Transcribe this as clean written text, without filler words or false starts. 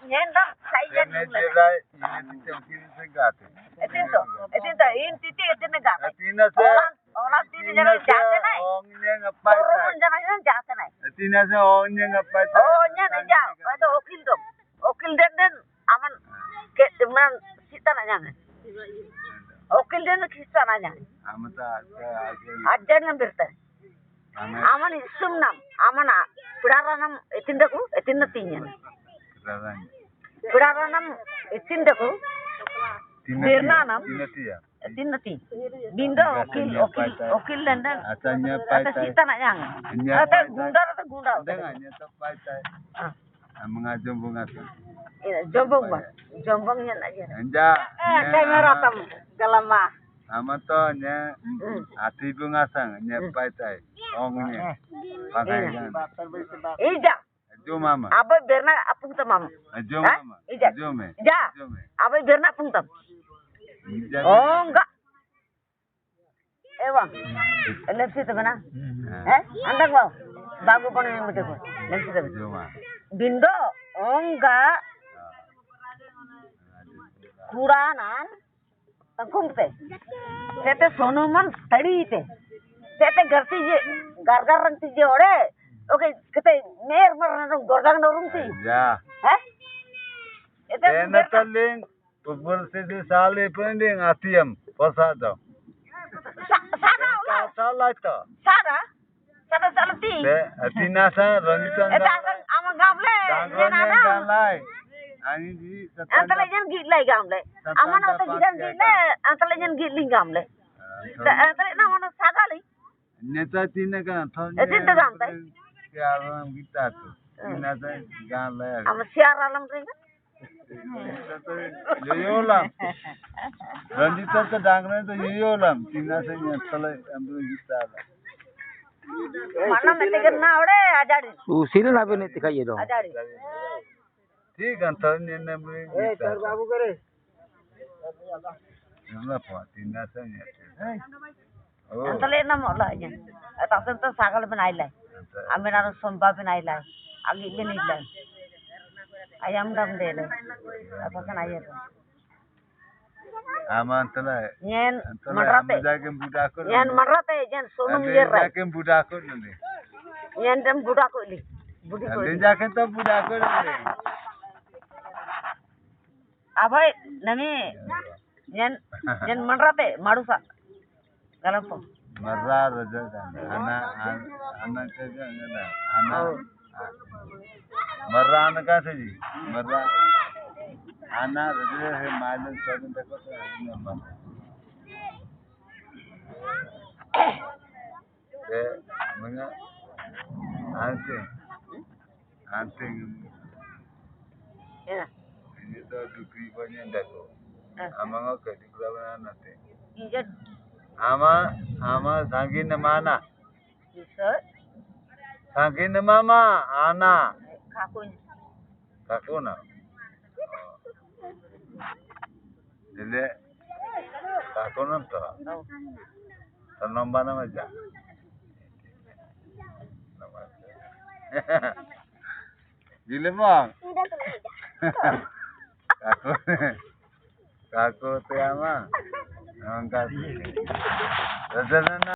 Nyendam saya Ini dulu. dia ini cengkir segate. Itu ini titik itu negara. Atina se Orang titik jangan jatuh naik. ongnya ngapai Orang tai. pun jangan jatuh naik. Atina se ongnya ngapai tai. Oh nyana jauh. Itu okil dong. Okil dan aman ke teman kita nanya. Okil dan kita nanya. Amata Aja ngambil teh. Aman sumnam. Aman pidaranam etindaku etinatinya. Kerana Pidaranam etindaku. Dirnanam. Tinatia. Tinati. Bindo okil dan Asanya pai atas tai. kita nanya. Atau gundar. Dengannya tepai tai. Mengajung bunga. Jombong bang. Jombongnya aja. Anja. Kamera tam galama. Amatonya ati bunga sang nyepai tai. Ongnya. Pakai kan. Ija. Ajo mama. Apa berna apung tam mama. Ajo mama. Ija. Ajo me. Ja. Ajo me. Apa berna apung tam. Ija. Oh enggak. Bang. Lepsi tu mana? Anda kau. Bagu pun yang betul. Lepsi tu. Ajo ma. Bindo. Oh enggak. Kuranan. Tangkum te. Tete sonuman tadi te. Tete garti je. Gargar ranti je ore. Oke, kita mer gorgang dorong sih. Ya. Itu Ena taling pupul sisi sale pending atiam pasado. sana ulah. Salah itu. Sana ti. De atina sa rangitan. Itu akan amang gamle. Dangronnya galai. Ani di Antara jan gilai gamle. Aman atau gidan gile. Antara jan giling gamle. Antara na mana sagali. Neta tina kan thon. Itu gamle. Kiaram kita tu. Tina sa galai. Am siar alam ring. Yoyolam. Ranjita sa dangron to yoyolam. Tina sa nyatala amru kita. Mana mete kena ore ajari. उसीने ना भी नहीं दिखाइए दो Ajari. ठीक है थन ने amru kita. बाबू करे Namla pa tina sa nyatala. Oh. Antara na mo lah jan. Tak tentu sagal benai lai. Amin harus somba benai lai. Agi benai lai. Ayam dam de lai. Apa kan ayam. Aman tala. Nyen Tala madrate. jakem budakon. Nyen madrate jan sonum yer rai. Jakem budakon nanti. Nyen dem budak ko li. Budi ko. Ande jakem to budakon nanti. Abai nami nyen madrate marusa. Galampo. Marra raja kan. Anak kerja ngada. Anak. Marra anak kah sih? Marra. Anak raja he malam seven takut nampak. Menga. Anting. Ya. Ini tu dukri banyak dako. Amang aku di kelapa nanti. Injet Ama sangkin mana? bisa Sangkin mama ana. kakunya. Kakuna. Jadi kakuna tu. Tanam bana macam. Gila bang. Kaku tu ama. Angkat.